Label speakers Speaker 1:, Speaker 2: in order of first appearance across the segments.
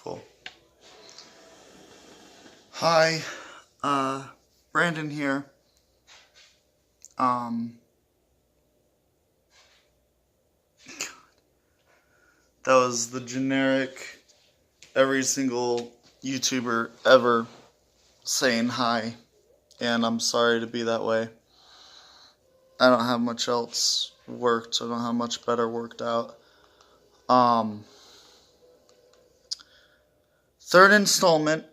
Speaker 1: Cool. Hi, Brandon here. That was the generic, every single YouTuber ever saying hi, and I'm sorry to be that way. I don't have much else worked. I don't have much better worked out. Third installment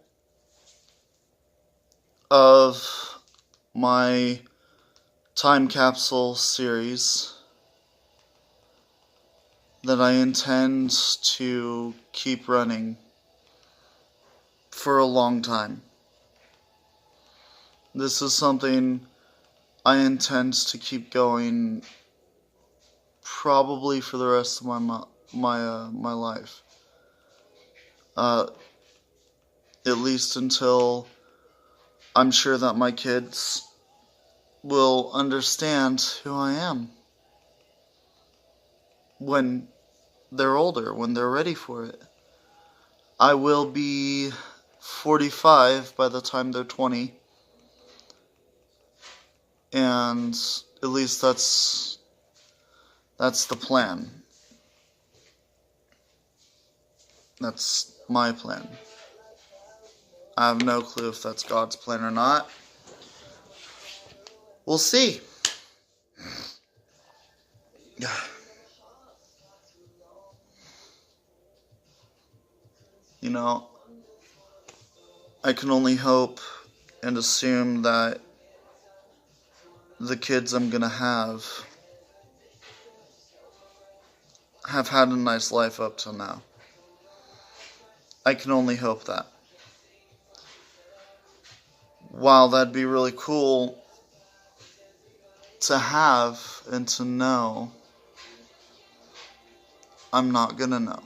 Speaker 1: of my time capsule series that I intend to keep running for a long time. This is something I intend to keep going probably for the rest of my life. At least until I'm sure that my kids will understand who I am when they're older, when they're ready for it. I will be 45 by the time they're 20, and at least that's the plan. That's my plan. I have no clue if that's God's plan or not. We'll see. You know, I can only hope and assume that the kids I'm gonna have had a nice life up till now. I can only hope that. While that'd be really cool to have and to know, I'm not gonna know.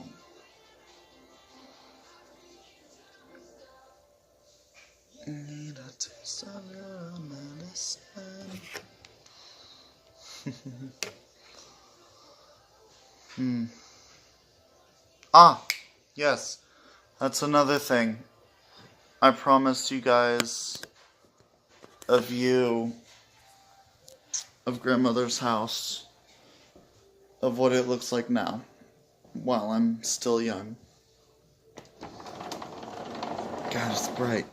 Speaker 1: Need a taste of your medicine. Yes, that's another thing. I promised you guys a view of grandmother's house, of what it looks like now, while I'm still young. God, it's bright.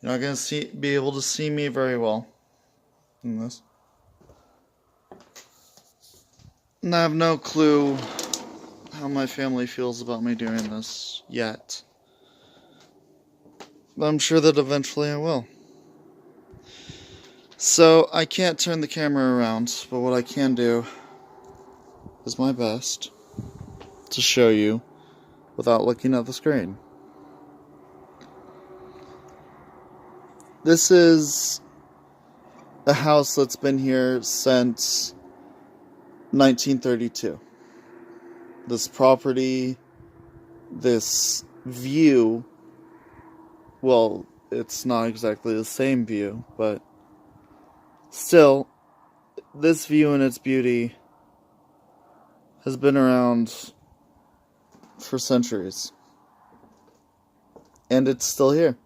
Speaker 1: You're not gonna be able to see me very well in this. And I have no clue how my family feels about me doing this yet. But I'm sure that eventually I will. So, I can't turn the camera around, but what I can do is my best to show you without looking at the screen. This is a house that's been here since 1932. This property, this view, well, it's not exactly the same view, but still, this view and its beauty has been around for centuries. And it's still here.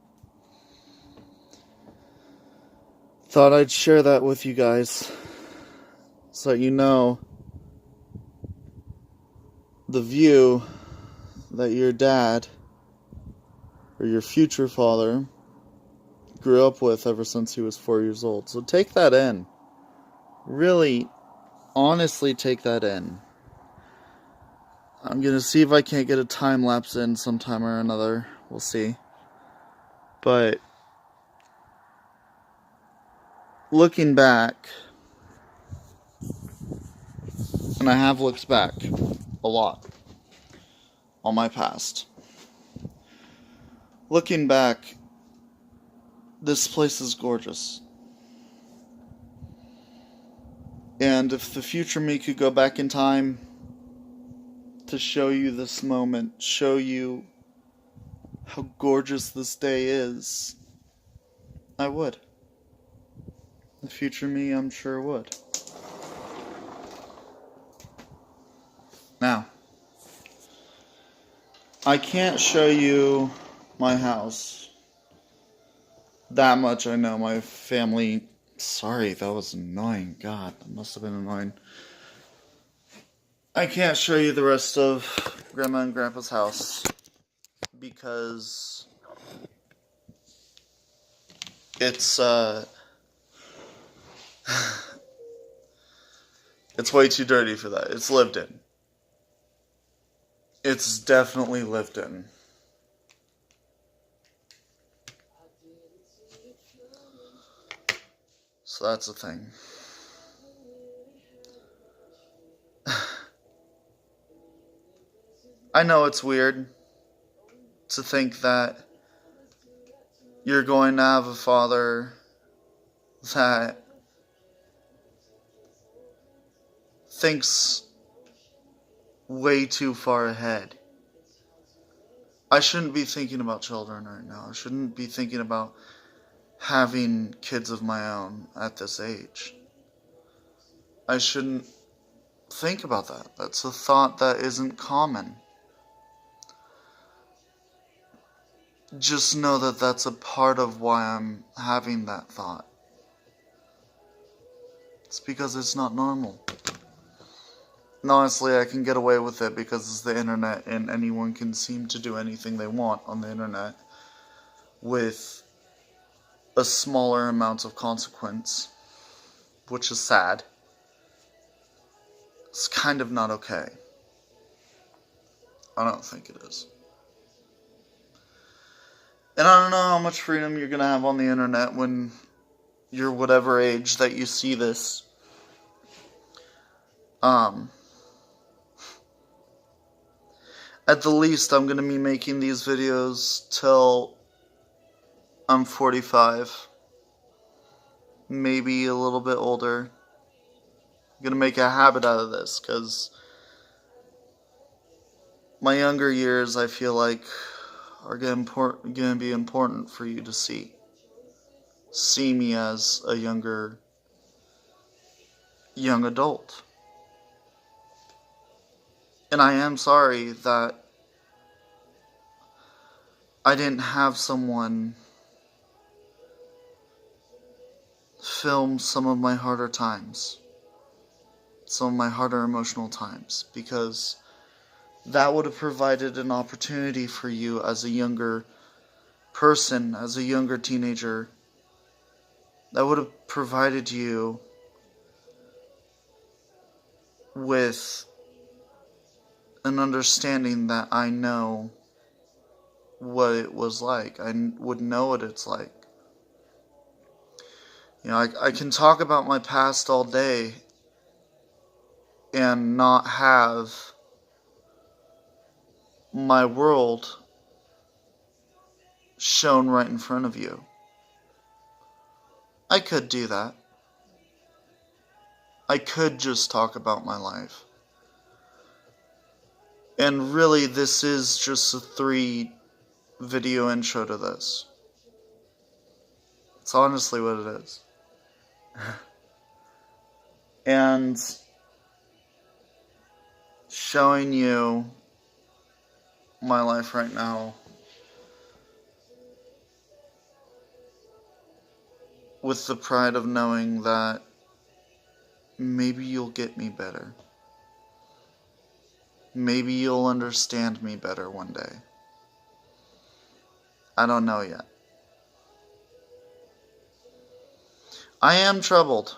Speaker 1: Thought I'd share that with you guys, so that you know the view that your dad or your future father grew up with ever since he was 4 years old. So take that in. Really, honestly take that in. I'm going to see if I can't get a time lapse in sometime or another. We'll see. But looking back, and I have looked back a lot on my past. Looking back, this place is gorgeous. And if the future me could go back in time to show you this moment, show you how gorgeous this day is, I would. The future me, I'm sure would. Now, I can't show you my house. That much I know. My family... Sorry, that was annoying. God, that must have been annoying. I can't show you the rest of Grandma and Grandpa's house because it's it's way too dirty for that. It's lived in. It's definitely lived in. So that's the thing. I know it's weird to think that you're going to have a father that thinks way too far ahead. I shouldn't be thinking about children right now. I shouldn't be thinking about having kids of my own at this age. I shouldn't think about that. That's a thought that isn't common. Just know that that's a part of why I'm having that thought. It's because it's not normal. And honestly, I can get away with it because it's the internet and anyone can seem to do anything they want on the internet with a smaller amount of consequence, which is sad. It's kind of not okay. I don't think it is. And I don't know how much freedom you're going to have on the internet when you're whatever age that you see this. At the least, I'm going to be making these videos till I'm 45. Maybe a little bit older. I'm going to make a habit out of this, because my younger years, I feel like, are going to be important for you to see. See me as a young adult. And I am sorry that I didn't have someone film some of my harder times. Some of my harder emotional times. Because that would have provided an opportunity for you as a younger person, as a younger teenager. That would have provided you with an understanding that I know what it was like. I would know what it's like. You know, I can talk about my past all day and not have my world shown right in front of you. I could do that. I could just talk about my life. And really, this is just a 3-video intro to this. It's honestly what it is. And showing you my life right now with the pride of knowing that maybe you'll get me better. Maybe you'll understand me better one day. I don't know yet. I am troubled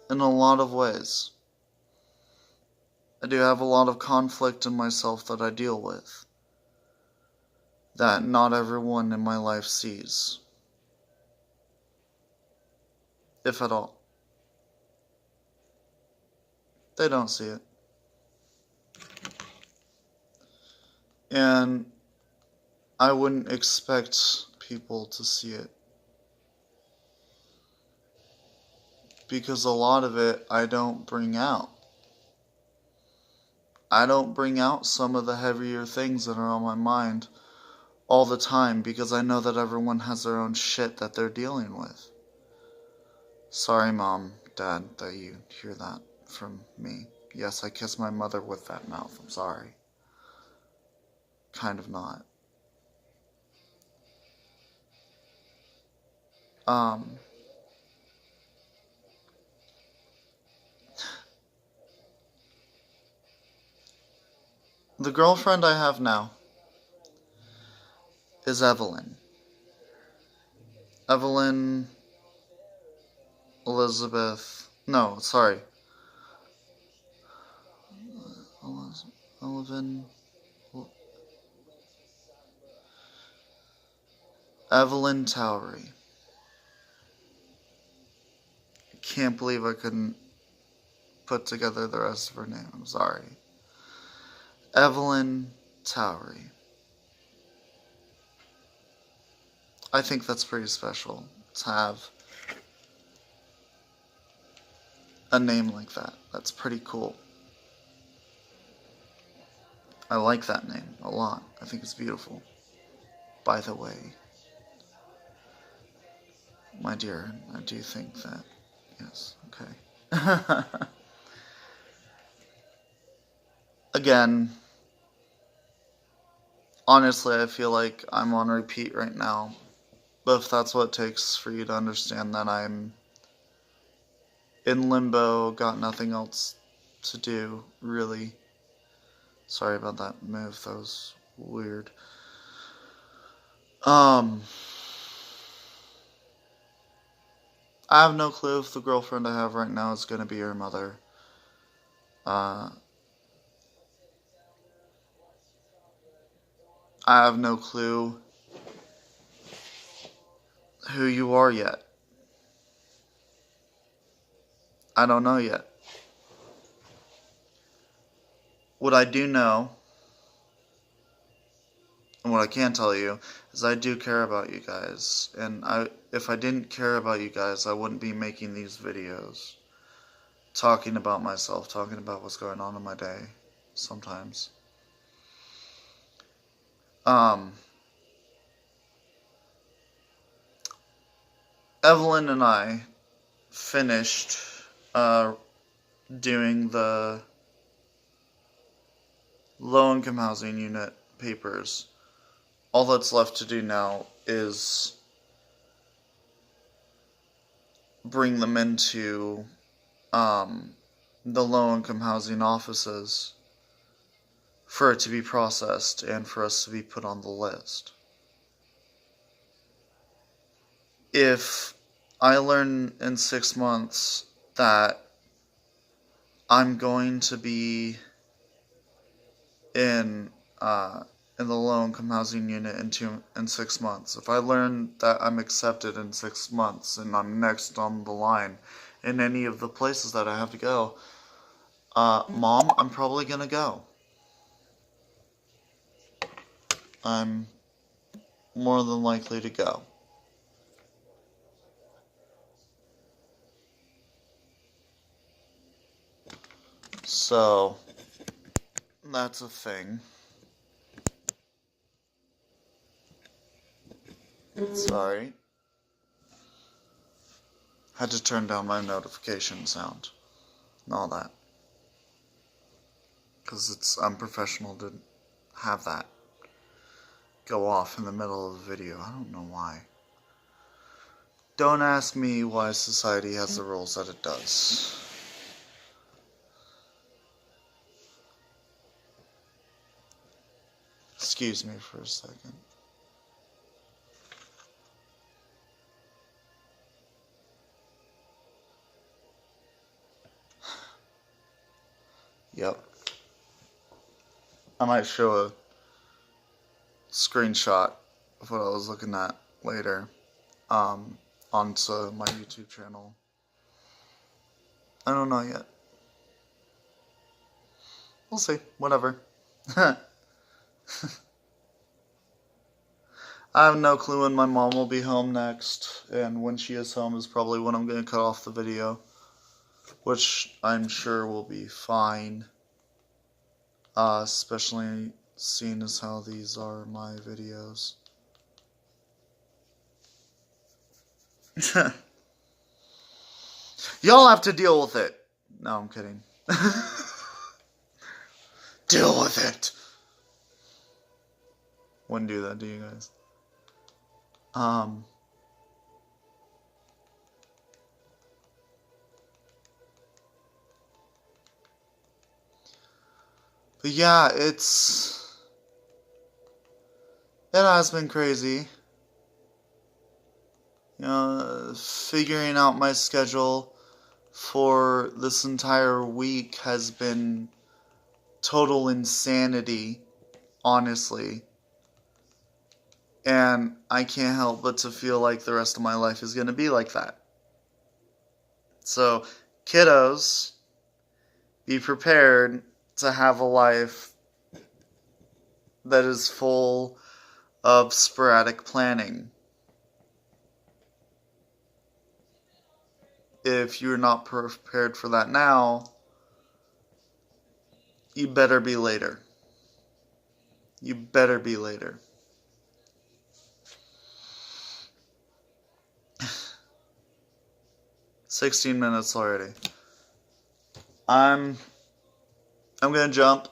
Speaker 1: in a lot of ways. I do have a lot of conflict in myself that I deal with, that not everyone in my life sees, if at all. They don't see it. And I wouldn't expect people to see it. Because a lot of it I don't bring out. I don't bring out some of the heavier things that are on my mind all the time because I know that everyone has their own shit that they're dealing with. Sorry, Mom, Dad, that you hear that from me. Yes, I kissed my mother with that mouth. I'm sorry. kind of not. The girlfriend I have now is Evelyn. Evelyn Elizabeth. No, sorry. Evelyn Towery. I can't believe I couldn't put together the rest of her name. I'm sorry. Evelyn Towery. I think that's pretty special to have a name like that. That's pretty cool. I like that name a lot. I think it's beautiful. By the way, my dear, I do think that, yes, okay. Again, honestly, I feel like I'm on repeat right now. But if that's what it takes for you to understand that I'm in limbo, got nothing else to do, really. Sorry about that move, that was weird. I have no clue if the girlfriend I have right now is going to be her mother. I have no clue who you are yet. I don't know yet. What I do know, and what I can tell you, is I do care about you guys. And if I didn't care about you guys, I wouldn't be making these videos. Talking about myself, talking about what's going on in my day, sometimes. Evelyn and I finished doing the low-income housing unit papers. All that's left to do now is bring them into the low-income housing offices for it to be processed and for us to be put on the list. If I learn in 6 months that I'm going to be in the low-income housing unit in 6 months, if I learn that I'm accepted in 6 months and I'm next on the line in any of the places that I have to go, Mom, I'm probably gonna go. I'm more than likely to go. So, that's a thing. Sorry. Had to turn down my notification sound and all that. Because it's unprofessional to have that go off in the middle of the video. I don't know why. Don't ask me why society has the rules that it does. Excuse me for a second. Yep. I might show a screenshot of what I was looking at later onto my YouTube channel. I don't know yet. We'll see. Whatever. I have no clue when my mom will be home next, and when she is home is probably when I'm going to cut off the video, which I'm sure will be fine, especially seeing as how these are my videos. Y'all have to deal with it. No, I'm kidding. Deal with it. Wouldn't do that to you guys. But yeah, it has been crazy. You know, figuring out my schedule for this entire week has been total insanity, honestly. And I can't help but to feel like the rest of my life is going to be like that. So, kiddos, be prepared to have a life that is full of sporadic planning. If you're not prepared for that now, you better be later. You better be later. $16 already. I'm gonna jump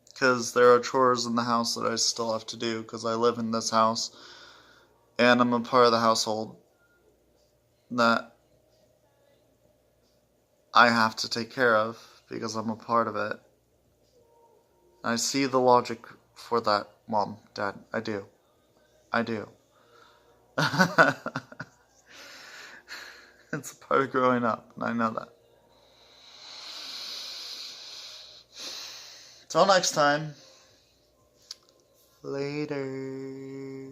Speaker 1: because there are chores in the house that I still have to do because I live in this house and I'm a part of the household that I have to take care of because I'm a part of it. I see the logic for that, Mom, Dad. I do. It's a part of growing up, and I know that. Till next time. Later.